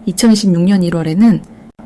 2026년 1월에는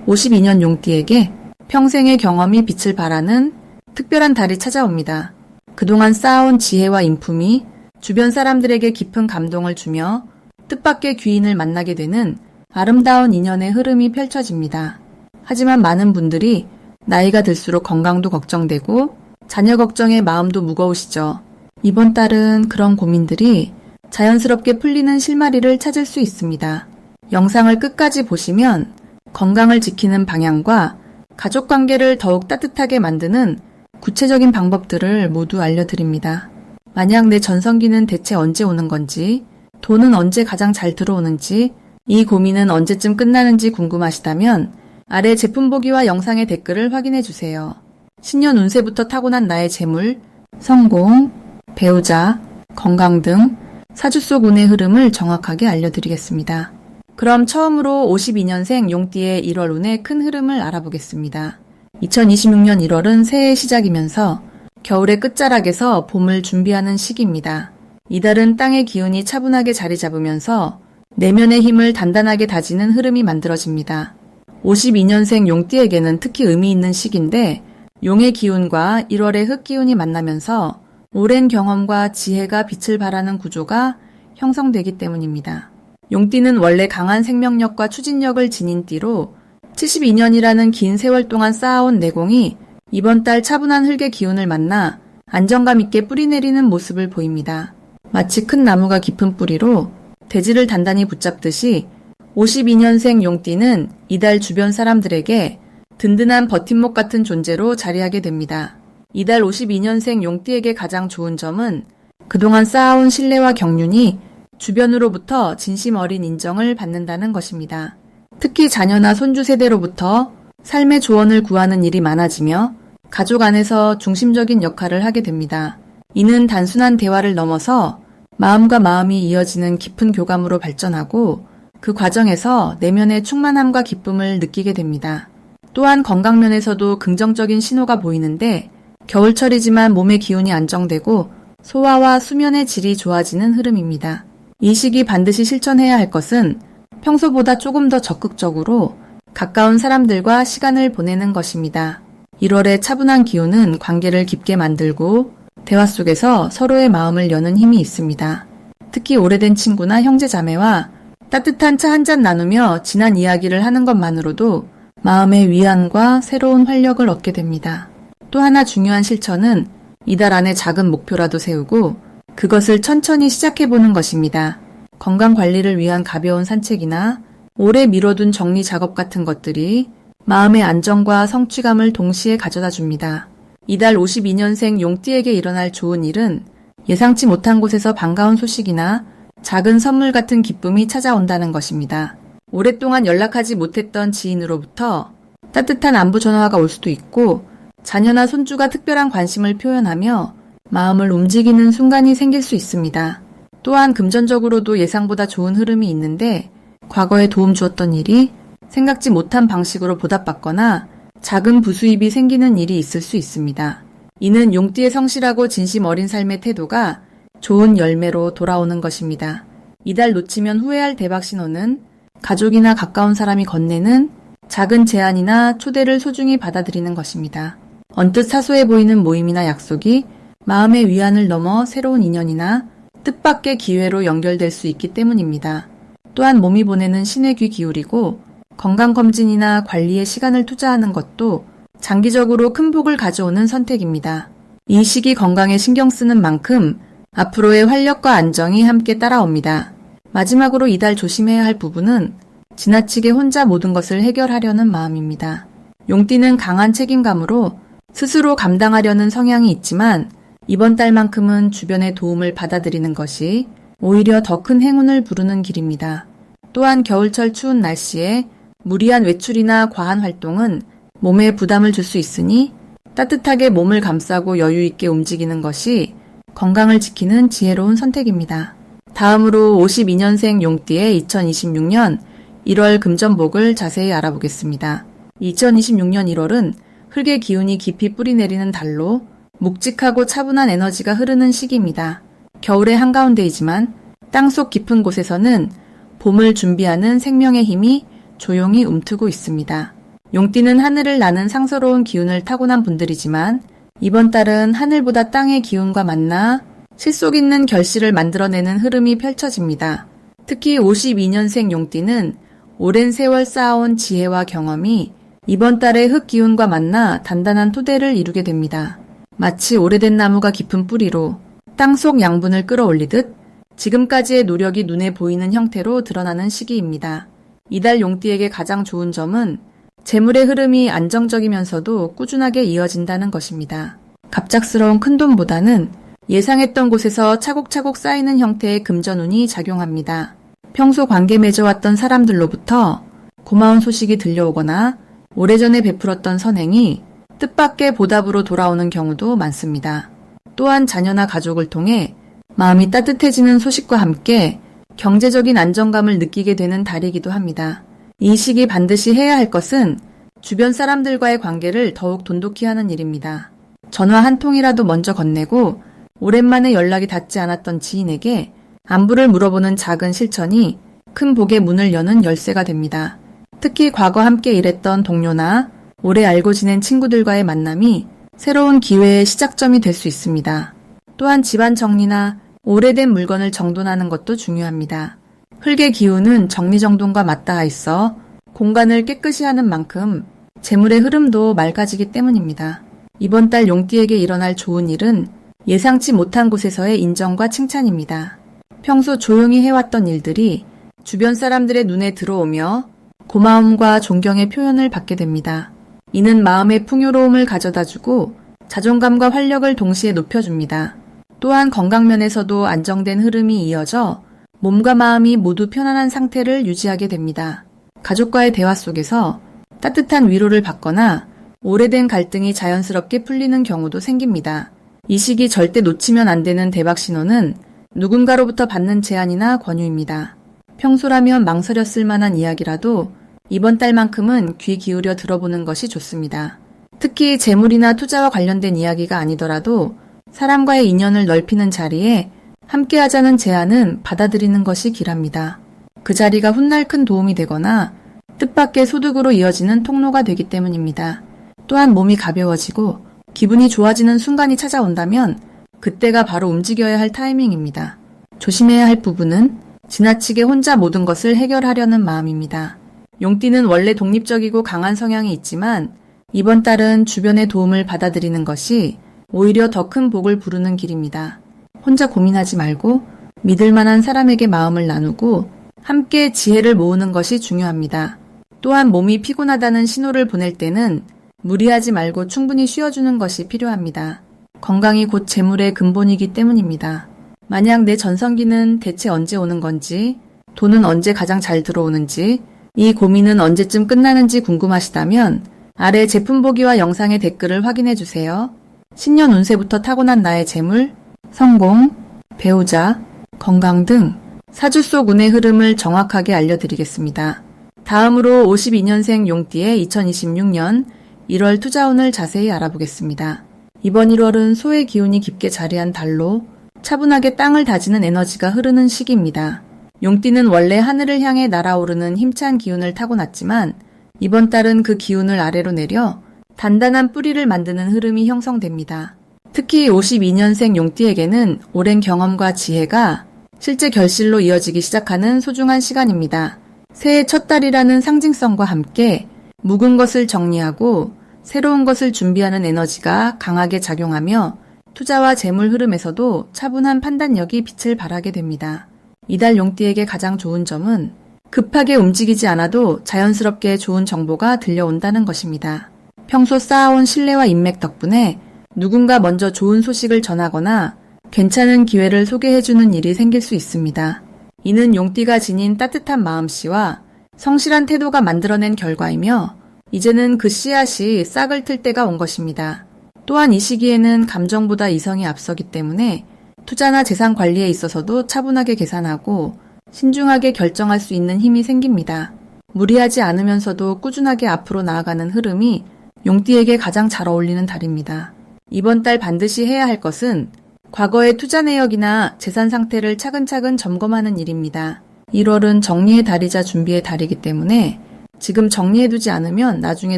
52년 용띠에게 평생의 경험이 빛을 발하는 특별한 달이 찾아옵니다. 그동안 쌓아온 지혜와 인품이 주변 사람들에게 깊은 감동을 주며 뜻밖의 귀인을 만나게 되는 아름다운 인연의 흐름이 펼쳐집니다. 하지만 많은 분들이 나이가 들수록 건강도 걱정되고 자녀 걱정에 마음도 무거우시죠. 이번 달은 그런 고민들이 자연스럽게 풀리는 실마리를 찾을 수 있습니다. 영상을 끝까지 보시면 건강을 지키는 방향과 가족관계를 더욱 따뜻하게 만드는 구체적인 방법들을 모두 알려드립니다. 만약 내 전성기는 대체 언제 오는 건지, 돈은 언제 가장 잘 들어오는지, 이 고민은 언제쯤 끝나는지 궁금하시다면 아래 제품 보기와 영상의 댓글을 확인해주세요. 신년 운세부터 타고난 나의 재물, 성공, 배우자, 건강 등 사주 속 운의 흐름을 정확하게 알려드리겠습니다. 그럼 처음으로 52년생 용띠의 1월 운의 큰 흐름을 알아보겠습니다. 2026년 1월은 새해의 시작이면서 겨울의 끝자락에서 봄을 준비하는 시기입니다. 이달은 땅의 기운이 차분하게 자리 잡으면서 내면의 힘을 단단하게 다지는 흐름이 만들어집니다. 52년생 용띠에게는 특히 의미 있는 시기인데 용의 기운과 1월의 흙 기운이 만나면서 오랜 경험과 지혜가 빛을 발하는 구조가 형성되기 때문입니다. 용띠는 원래 강한 생명력과 추진력을 지닌 띠로 72년이라는 긴 세월 동안 쌓아온 내공이 이번 달 차분한 흙의 기운을 만나 안정감 있게 뿌리내리는 모습을 보입니다. 마치 큰 나무가 깊은 뿌리로 대지를 단단히 붙잡듯이 52년생 용띠는 이달 주변 사람들에게 든든한 버팀목 같은 존재로 자리하게 됩니다. 이달 52년생 용띠에게 가장 좋은 점은 그동안 쌓아온 신뢰와 경륜이 주변으로부터 진심 어린 인정을 받는다는 것입니다. 특히 자녀나 손주 세대로부터 삶의 조언을 구하는 일이 많아지며 가족 안에서 중심적인 역할을 하게 됩니다. 이는 단순한 대화를 넘어서 마음과 마음이 이어지는 깊은 교감으로 발전하고 그 과정에서 내면의 충만함과 기쁨을 느끼게 됩니다. 또한 건강면에서도 긍정적인 신호가 보이는데 겨울철이지만 몸의 기운이 안정되고 소화와 수면의 질이 좋아지는 흐름입니다. 이 시기 반드시 실천해야 할 것은 평소보다 조금 더 적극적으로 가까운 사람들과 시간을 보내는 것입니다. 1월의 차분한 기운은 관계를 깊게 만들고 대화 속에서 서로의 마음을 여는 힘이 있습니다. 특히 오래된 친구나 형제자매와 따뜻한 차 한 잔 나누며 지난 이야기를 하는 것만으로도 마음의 위안과 새로운 활력을 얻게 됩니다. 또 하나 중요한 실천은 이달 안에 작은 목표라도 세우고 그것을 천천히 시작해보는 것입니다. 건강관리를 위한 가벼운 산책이나 오래 미뤄둔 정리 작업 같은 것들이 마음의 안정과 성취감을 동시에 가져다 줍니다. 이달 52년생 용띠에게 일어날 좋은 일은 예상치 못한 곳에서 반가운 소식이나 작은 선물 같은 기쁨이 찾아온다는 것입니다. 오랫동안 연락하지 못했던 지인으로부터 따뜻한 안부 전화가 올 수도 있고 자녀나 손주가 특별한 관심을 표현하며 마음을 움직이는 순간이 생길 수 있습니다. 또한 금전적으로도 예상보다 좋은 흐름이 있는데 과거에 도움 주었던 일이 생각지 못한 방식으로 보답받거나 작은 부수입이 생기는 일이 있을 수 있습니다. 이는 용띠의 성실하고 진심 어린 삶의 태도가 좋은 열매로 돌아오는 것입니다. 이달 놓치면 후회할 대박 신호는 가족이나 가까운 사람이 건네는 작은 제안이나 초대를 소중히 받아들이는 것입니다. 언뜻 사소해 보이는 모임이나 약속이 마음의 위안을 넘어 새로운 인연이나 뜻밖의 기회로 연결될 수 있기 때문입니다. 또한 몸이 보내는 신의 귀 기울이고 건강검진이나 관리에 시간을 투자하는 것도 장기적으로 큰 복을 가져오는 선택입니다. 이 시기 건강에 신경 쓰는 만큼 앞으로의 활력과 안정이 함께 따라옵니다. 마지막으로 이달 조심해야 할 부분은 지나치게 혼자 모든 것을 해결하려는 마음입니다. 용띠는 강한 책임감으로 스스로 감당하려는 성향이 있지만 이번 달만큼은 주변의 도움을 받아들이는 것이 오히려 더 큰 행운을 부르는 길입니다. 또한 겨울철 추운 날씨에 무리한 외출이나 과한 활동은 몸에 부담을 줄 수 있으니 따뜻하게 몸을 감싸고 여유 있게 움직이는 것이 건강을 지키는 지혜로운 선택입니다. 다음으로 52년생 용띠의 2026년 1월 금전복을 자세히 알아보겠습니다. 2026년 1월은 흙의 기운이 깊이 뿌리내리는 달로 묵직하고 차분한 에너지가 흐르는 시기입니다. 겨울의 한가운데이지만 땅속 깊은 곳에서는 봄을 준비하는 생명의 힘이 조용히 움트고 있습니다. 용띠는 하늘을 나는 상서로운 기운을 타고난 분들이지만 이번 달은 하늘보다 땅의 기운과 만나 실속 있는 결실을 만들어내는 흐름이 펼쳐집니다. 특히 52년생 용띠는 오랜 세월 쌓아온 지혜와 경험이 이번 달의 흙 기운과 만나 단단한 토대를 이루게 됩니다. 마치 오래된 나무가 깊은 뿌리로 땅속 양분을 끌어올리듯 지금까지의 노력이 눈에 보이는 형태로 드러나는 시기입니다. 이달 용띠에게 가장 좋은 점은 재물의 흐름이 안정적이면서도 꾸준하게 이어진다는 것입니다. 갑작스러운 큰돈보다는 예상했던 곳에서 차곡차곡 쌓이는 형태의 금전운이 작용합니다. 평소 관계 맺어왔던 사람들로부터 고마운 소식이 들려오거나 오래전에 베풀었던 선행이 뜻밖의 보답으로 돌아오는 경우도 많습니다. 또한 자녀나 가족을 통해 마음이 따뜻해지는 소식과 함께 경제적인 안정감을 느끼게 되는 달이기도 합니다. 이 시기 반드시 해야 할 것은 주변 사람들과의 관계를 더욱 돈독히 하는 일입니다. 전화 한 통이라도 먼저 건네고 오랜만에 연락이 닿지 않았던 지인에게 안부를 물어보는 작은 실천이 큰 복의 문을 여는 열쇠가 됩니다. 특히 과거 함께 일했던 동료나 오래 알고 지낸 친구들과의 만남이 새로운 기회의 시작점이 될 수 있습니다. 또한 집안 정리나 오래된 물건을 정돈하는 것도 중요합니다. 흙의 기운은 정리정돈과 맞닿아 있어 공간을 깨끗이 하는 만큼 재물의 흐름도 맑아지기 때문입니다. 이번 달 용띠에게 일어날 좋은 일은 예상치 못한 곳에서의 인정과 칭찬입니다. 평소 조용히 해왔던 일들이 주변 사람들의 눈에 들어오며 고마움과 존경의 표현을 받게 됩니다. 이는 마음의 풍요로움을 가져다주고 자존감과 활력을 동시에 높여줍니다. 또한 건강면에서도 안정된 흐름이 이어져 몸과 마음이 모두 편안한 상태를 유지하게 됩니다. 가족과의 대화 속에서 따뜻한 위로를 받거나 오래된 갈등이 자연스럽게 풀리는 경우도 생깁니다. 이 시기 절대 놓치면 안 되는 대박 신호는 누군가로부터 받는 제안이나 권유입니다. 평소라면 망설였을 만한 이야기라도 이번 달만큼은 귀 기울여 들어보는 것이 좋습니다. 특히 재물이나 투자와 관련된 이야기가 아니더라도 사람과의 인연을 넓히는 자리에 함께하자는 제안은 받아들이는 것이 길합니다. 그 자리가 훗날 큰 도움이 되거나 뜻밖의 소득으로 이어지는 통로가 되기 때문입니다. 또한 몸이 가벼워지고 기분이 좋아지는 순간이 찾아온다면 그때가 바로 움직여야 할 타이밍입니다. 조심해야 할 부분은 지나치게 혼자 모든 것을 해결하려는 마음입니다. 용띠는 원래 독립적이고 강한 성향이 있지만 이번 달은 주변의 도움을 받아들이는 것이 오히려 더 큰 복을 부르는 길입니다. 혼자 고민하지 말고 믿을 만한 사람에게 마음을 나누고 함께 지혜를 모으는 것이 중요합니다. 또한 몸이 피곤하다는 신호를 보낼 때는 무리하지 말고 충분히 쉬어주는 것이 필요합니다. 건강이 곧 재물의 근본이기 때문입니다. 만약 내 전성기는 대체 언제 오는 건지, 돈은 언제 가장 잘 들어오는지, 이 고민은 언제쯤 끝나는지 궁금하시다면 아래 제품 보기와 영상의 댓글을 확인해 주세요. 신년 운세부터 타고난 나의 재물, 성공, 배우자, 건강 등 사주 속 운의 흐름을 정확하게 알려드리겠습니다. 다음으로 52년생 용띠의 2026년 1월 투자운을 자세히 알아보겠습니다. 이번 1월은 소의 기운이 깊게 자리한 달로 차분하게 땅을 다지는 에너지가 흐르는 시기입니다. 용띠는 원래 하늘을 향해 날아오르는 힘찬 기운을 타고났지만 이번 달은 그 기운을 아래로 내려 단단한 뿌리를 만드는 흐름이 형성됩니다. 특히 52년생 용띠에게는 오랜 경험과 지혜가 실제 결실로 이어지기 시작하는 소중한 시간입니다. 새해 첫 달이라는 상징성과 함께 묵은 것을 정리하고 새로운 것을 준비하는 에너지가 강하게 작용하며 투자와 재물 흐름에서도 차분한 판단력이 빛을 발하게 됩니다. 이달 용띠에게 가장 좋은 점은 급하게 움직이지 않아도 자연스럽게 좋은 정보가 들려온다는 것입니다. 평소 쌓아온 신뢰와 인맥 덕분에 누군가 먼저 좋은 소식을 전하거나 괜찮은 기회를 소개해주는 일이 생길 수 있습니다. 이는 용띠가 지닌 따뜻한 마음씨와 성실한 태도가 만들어낸 결과이며 이제는 그 씨앗이 싹을 틀 때가 온 것입니다. 또한 이 시기에는 감정보다 이성이 앞서기 때문에 투자나 재산 관리에 있어서도 차분하게 계산하고 신중하게 결정할 수 있는 힘이 생깁니다. 무리하지 않으면서도 꾸준하게 앞으로 나아가는 흐름이 용띠에게 가장 잘 어울리는 달입니다. 이번 달 반드시 해야 할 것은 과거의 투자 내역이나 재산 상태를 차근차근 점검하는 일입니다. 1월은 정리의 달이자 준비의 달이기 때문에 지금 정리해두지 않으면 나중에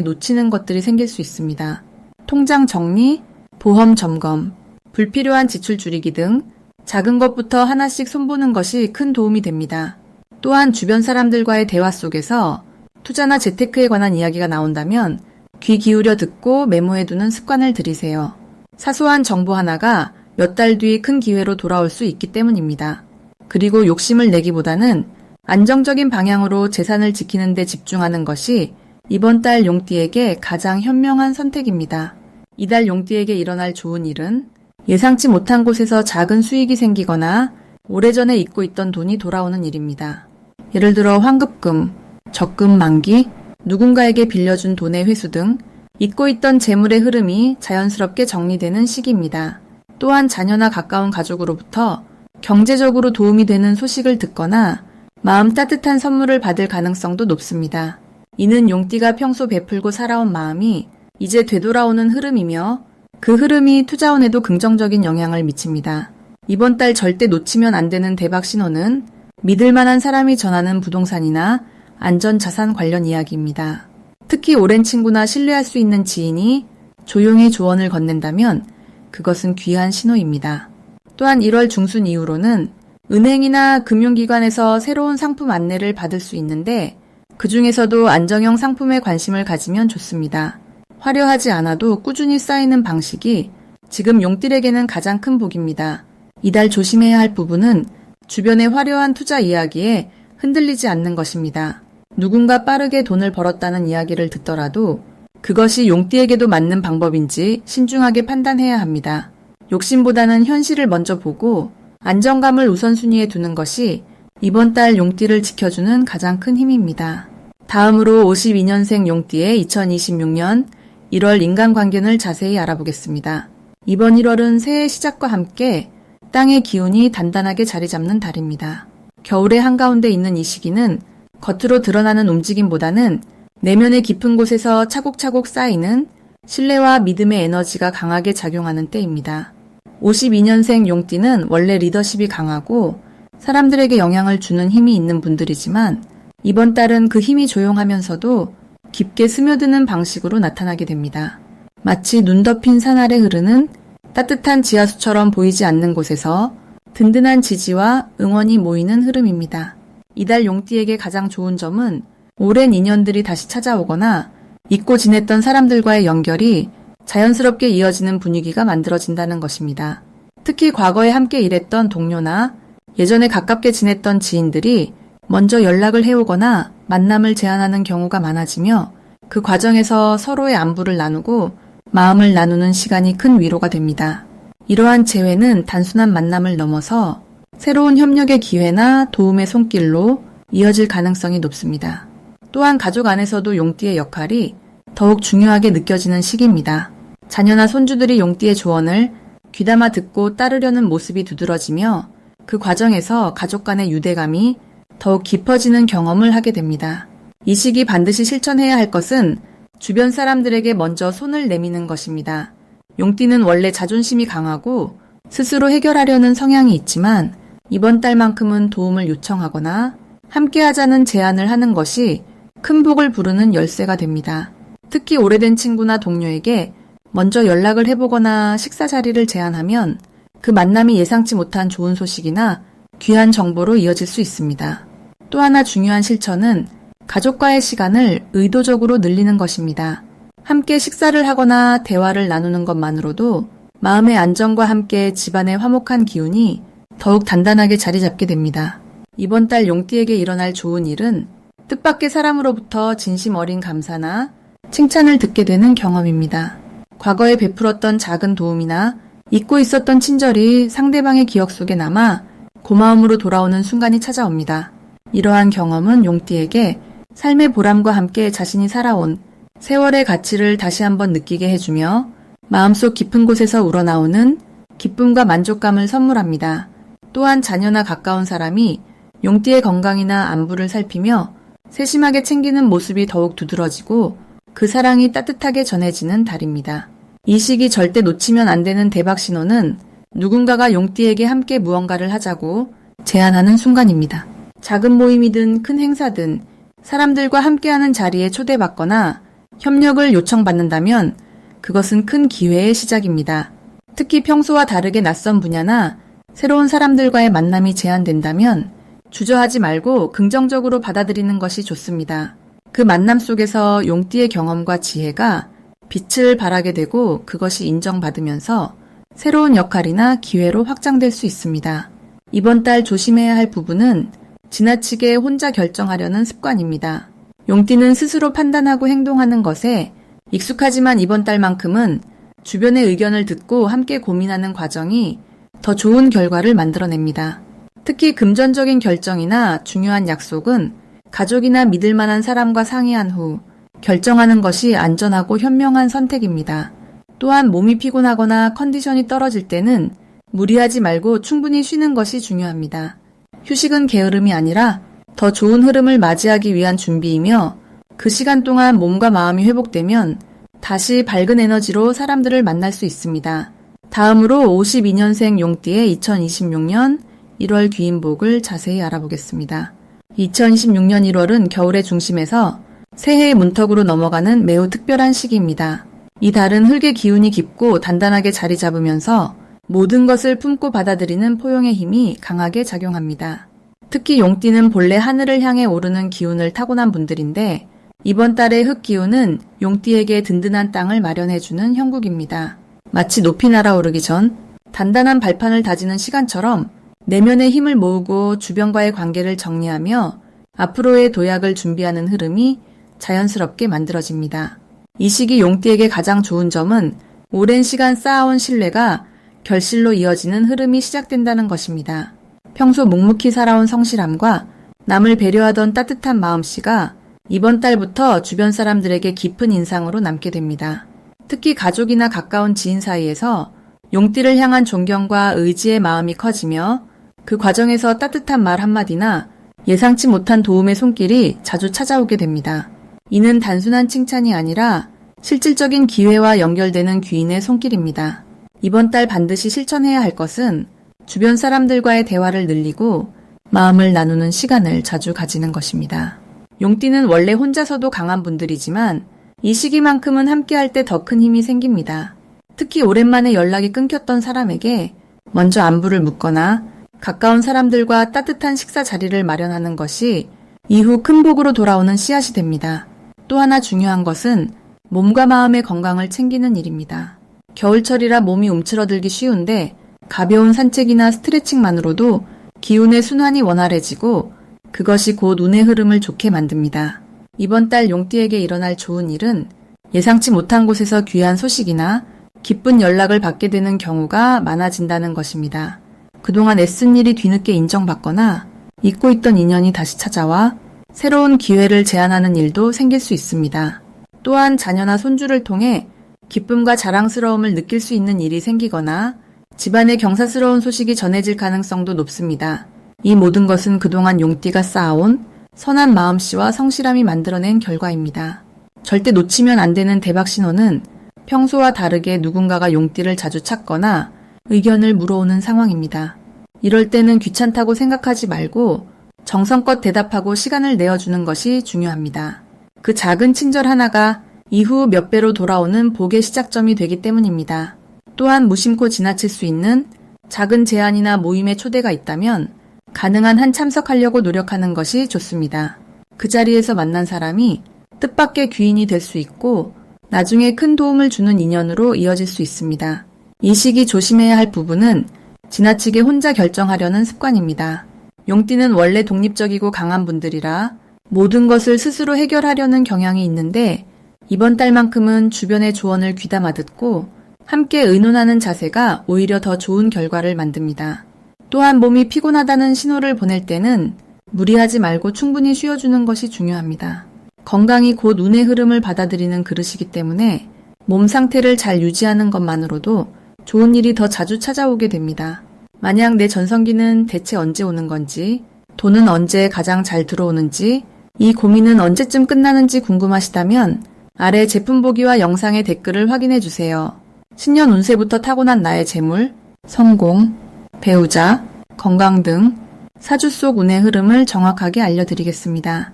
놓치는 것들이 생길 수 있습니다. 통장 정리, 보험 점검, 불필요한 지출 줄이기 등 작은 것부터 하나씩 손보는 것이 큰 도움이 됩니다. 또한 주변 사람들과의 대화 속에서 투자나 재테크에 관한 이야기가 나온다면 귀 기울여 듣고 메모해두는 습관을 들이세요. 사소한 정보 하나가 몇 달 뒤 큰 기회로 돌아올 수 있기 때문입니다. 그리고 욕심을 내기보다는 안정적인 방향으로 재산을 지키는 데 집중하는 것이 이번 달 용띠에게 가장 현명한 선택입니다. 이달 용띠에게 일어날 좋은 일은 예상치 못한 곳에서 작은 수익이 생기거나 오래전에 잊고 있던 돈이 돌아오는 일입니다. 예를 들어 환급금, 적금 만기, 누군가에게 빌려준 돈의 회수 등 잊고 있던 재물의 흐름이 자연스럽게 정리되는 시기입니다. 또한 자녀나 가까운 가족으로부터 경제적으로 도움이 되는 소식을 듣거나 마음 따뜻한 선물을 받을 가능성도 높습니다. 이는 용띠가 평소 베풀고 살아온 마음이 이제 되돌아오는 흐름이며 그 흐름이 투자운에도 긍정적인 영향을 미칩니다. 이번 달 절대 놓치면 안 되는 대박 신호는 믿을 만한 사람이 전하는 부동산이나 안전자산 관련 이야기입니다. 특히 오랜 친구나 신뢰할 수 있는 지인이 조용히 조언을 건넨다면 그것은 귀한 신호입니다. 또한 1월 중순 이후로는 은행이나 금융기관에서 새로운 상품 안내를 받을 수 있는데 그 중에서도 안정형 상품에 관심을 가지면 좋습니다. 화려하지 않아도 꾸준히 쌓이는 방식이 지금 용띠에게는 가장 큰 복입니다. 이달 조심해야 할 부분은 주변의 화려한 투자 이야기에 흔들리지 않는 것입니다. 누군가 빠르게 돈을 벌었다는 이야기를 듣더라도 그것이 용띠에게도 맞는 방법인지 신중하게 판단해야 합니다. 욕심보다는 현실을 먼저 보고 안정감을 우선순위에 두는 것이 이번 달 용띠를 지켜주는 가장 큰 힘입니다. 다음으로 52년생 용띠의 2026년 1월 인간관계를 자세히 알아보겠습니다. 이번 1월은 새해 시작과 함께 땅의 기운이 단단하게 자리 잡는 달입니다. 겨울의 한가운데 있는 이 시기는 겉으로 드러나는 움직임보다는 내면의 깊은 곳에서 차곡차곡 쌓이는 신뢰와 믿음의 에너지가 강하게 작용하는 때입니다. 52년생 용띠는 원래 리더십이 강하고 사람들에게 영향을 주는 힘이 있는 분들이지만 이번 달은 그 힘이 조용하면서도 깊게 스며드는 방식으로 나타나게 됩니다. 마치 눈 덮인 산 아래 흐르는 따뜻한 지하수처럼 보이지 않는 곳에서 든든한 지지와 응원이 모이는 흐름입니다. 이달 용띠에게 가장 좋은 점은 오랜 인연들이 다시 찾아오거나 잊고 지냈던 사람들과의 연결이 자연스럽게 이어지는 분위기가 만들어진다는 것입니다. 특히 과거에 함께 일했던 동료나 예전에 가깝게 지냈던 지인들이 먼저 연락을 해오거나 만남을 제안하는 경우가 많아지며 그 과정에서 서로의 안부를 나누고 마음을 나누는 시간이 큰 위로가 됩니다. 이러한 재회는 단순한 만남을 넘어서 새로운 협력의 기회나 도움의 손길로 이어질 가능성이 높습니다. 또한 가족 안에서도 용띠의 역할이 더욱 중요하게 느껴지는 시기입니다. 자녀나 손주들이 용띠의 조언을 귀담아 듣고 따르려는 모습이 두드러지며 그 과정에서 가족 간의 유대감이 더욱 깊어지는 경험을 하게 됩니다. 이 시기 반드시 실천해야 할 것은 주변 사람들에게 먼저 손을 내미는 것입니다. 용띠는 원래 자존심이 강하고 스스로 해결하려는 성향이 있지만 이번 달만큼은 도움을 요청하거나 함께하자는 제안을 하는 것이 큰 복을 부르는 열쇠가 됩니다. 특히 오래된 친구나 동료에게 먼저 연락을 해보거나 식사 자리를 제안하면 그 만남이 예상치 못한 좋은 소식이나 귀한 정보로 이어질 수 있습니다. 또 하나 중요한 실천은 가족과의 시간을 의도적으로 늘리는 것입니다. 함께 식사를 하거나 대화를 나누는 것만으로도 마음의 안정과 함께 집안의 화목한 기운이 더욱 단단하게 자리 잡게 됩니다. 이번 달 용띠에게 일어날 좋은 일은 뜻밖의 사람으로부터 진심 어린 감사나 칭찬을 듣게 되는 경험입니다. 과거에 베풀었던 작은 도움이나 잊고 있었던 친절이 상대방의 기억 속에 남아 고마움으로 돌아오는 순간이 찾아옵니다. 이러한 경험은 용띠에게 삶의 보람과 함께 자신이 살아온 세월의 가치를 다시 한번 느끼게 해주며 마음속 깊은 곳에서 우러나오는 기쁨과 만족감을 선물합니다. 또한 자녀나 가까운 사람이 용띠의 건강이나 안부를 살피며 세심하게 챙기는 모습이 더욱 두드러지고 그 사랑이 따뜻하게 전해지는 달입니다. 이 시기 절대 놓치면 안 되는 대박 신호는 누군가가 용띠에게 함께 무언가를 하자고 제안하는 순간입니다. 작은 모임이든 큰 행사든 사람들과 함께하는 자리에 초대받거나 협력을 요청받는다면 그것은 큰 기회의 시작입니다. 특히 평소와 다르게 낯선 분야나 새로운 사람들과의 만남이 제한된다면 주저하지 말고 긍정적으로 받아들이는 것이 좋습니다. 그 만남 속에서 용띠의 경험과 지혜가 빛을 발하게 되고 그것이 인정받으면서 새로운 역할이나 기회로 확장될 수 있습니다. 이번 달 조심해야 할 부분은 지나치게 혼자 결정하려는 습관입니다. 용띠는 스스로 판단하고 행동하는 것에 익숙하지만 이번 달만큼은 주변의 의견을 듣고 함께 고민하는 과정이 더 좋은 결과를 만들어냅니다. 특히 금전적인 결정이나 중요한 약속은 가족이나 믿을 만한 사람과 상의한 후 결정하는 것이 안전하고 현명한 선택입니다. 또한 몸이 피곤하거나 컨디션이 떨어질 때는 무리하지 말고 충분히 쉬는 것이 중요합니다. 휴식은 게으름이 아니라 더 좋은 흐름을 맞이하기 위한 준비이며 그 시간 동안 몸과 마음이 회복되면 다시 밝은 에너지로 사람들을 만날 수 있습니다. 다음으로 52년생 용띠의 2026년 1월 귀인복을 자세히 알아보겠습니다. 2026년 1월은 겨울의 중심에서 새해의 문턱으로 넘어가는 매우 특별한 시기입니다. 이 달은 흙의 기운이 깊고 단단하게 자리 잡으면서 모든 것을 품고 받아들이는 포용의 힘이 강하게 작용합니다. 특히 용띠는 본래 하늘을 향해 오르는 기운을 타고난 분들인데 이번 달의 흙 기운은 용띠에게 든든한 땅을 마련해주는 형국입니다. 마치 높이 날아오르기 전 단단한 발판을 다지는 시간처럼 내면의 힘을 모으고 주변과의 관계를 정리하며 앞으로의 도약을 준비하는 흐름이 자연스럽게 만들어집니다. 이 시기 용띠에게 가장 좋은 점은 오랜 시간 쌓아온 신뢰가 결실로 이어지는 흐름이 시작된다는 것입니다. 평소 묵묵히 살아온 성실함과 남을 배려하던 따뜻한 마음씨가 이번 달부터 주변 사람들에게 깊은 인상으로 남게 됩니다. 특히 가족이나 가까운 지인 사이에서 용띠를 향한 존경과 의지의 마음이 커지며 그 과정에서 따뜻한 말 한마디나 예상치 못한 도움의 손길이 자주 찾아오게 됩니다. 이는 단순한 칭찬이 아니라 실질적인 기회와 연결되는 귀인의 손길입니다. 이번 달 반드시 실천해야 할 것은 주변 사람들과의 대화를 늘리고 마음을 나누는 시간을 자주 가지는 것입니다. 용띠는 원래 혼자서도 강한 분들이지만 이 시기만큼은 함께할 때 더 큰 힘이 생깁니다. 특히 오랜만에 연락이 끊겼던 사람에게 먼저 안부를 묻거나 가까운 사람들과 따뜻한 식사 자리를 마련하는 것이 이후 큰 복으로 돌아오는 씨앗이 됩니다. 또 하나 중요한 것은 몸과 마음의 건강을 챙기는 일입니다. 겨울철이라 몸이 움츠러들기 쉬운데 가벼운 산책이나 스트레칭만으로도 기운의 순환이 원활해지고 그것이 곧 운의 흐름을 좋게 만듭니다. 이번 달 용띠에게 일어날 좋은 일은 예상치 못한 곳에서 귀한 소식이나 기쁜 연락을 받게 되는 경우가 많아진다는 것입니다. 그동안 애쓴 일이 뒤늦게 인정받거나 잊고 있던 인연이 다시 찾아와 새로운 기회를 제안하는 일도 생길 수 있습니다. 또한 자녀나 손주를 통해 기쁨과 자랑스러움을 느낄 수 있는 일이 생기거나 집안에 경사스러운 소식이 전해질 가능성도 높습니다. 이 모든 것은 그동안 용띠가 쌓아온 선한 마음씨와 성실함이 만들어낸 결과입니다. 절대 놓치면 안 되는 대박 신호는 평소와 다르게 누군가가 용띠를 자주 찾거나 의견을 물어오는 상황입니다. 이럴 때는 귀찮다고 생각하지 말고 정성껏 대답하고 시간을 내어주는 것이 중요합니다. 그 작은 친절 하나가 이후 몇 배로 돌아오는 복의 시작점이 되기 때문입니다. 또한 무심코 지나칠 수 있는 작은 제안이나 모임의 초대가 있다면 가능한 한 참석하려고 노력하는 것이 좋습니다. 그 자리에서 만난 사람이 뜻밖의 귀인이 될 수 있고 나중에 큰 도움을 주는 인연으로 이어질 수 있습니다. 이 시기 조심해야 할 부분은 지나치게 혼자 결정하려는 습관입니다. 용띠는 원래 독립적이고 강한 분들이라 모든 것을 스스로 해결하려는 경향이 있는데 이번 달만큼은 주변의 조언을 귀담아 듣고 함께 의논하는 자세가 오히려 더 좋은 결과를 만듭니다. 또한 몸이 피곤하다는 신호를 보낼 때는 무리하지 말고 충분히 쉬어주는 것이 중요합니다. 건강이 곧 운의 흐름을 받아들이는 그릇이기 때문에 몸 상태를 잘 유지하는 것만으로도 좋은 일이 더 자주 찾아오게 됩니다. 만약 내 전성기는 대체 언제 오는 건지, 돈은 언제 가장 잘 들어오는지, 이 고민은 언제쯤 끝나는지 궁금하시다면 아래 제품 보기와 영상의 댓글을 확인해 주세요. 신년 운세부터 타고난 나의 재물, 성공, 배우자, 건강 등 사주 속 운의 흐름을 정확하게 알려드리겠습니다.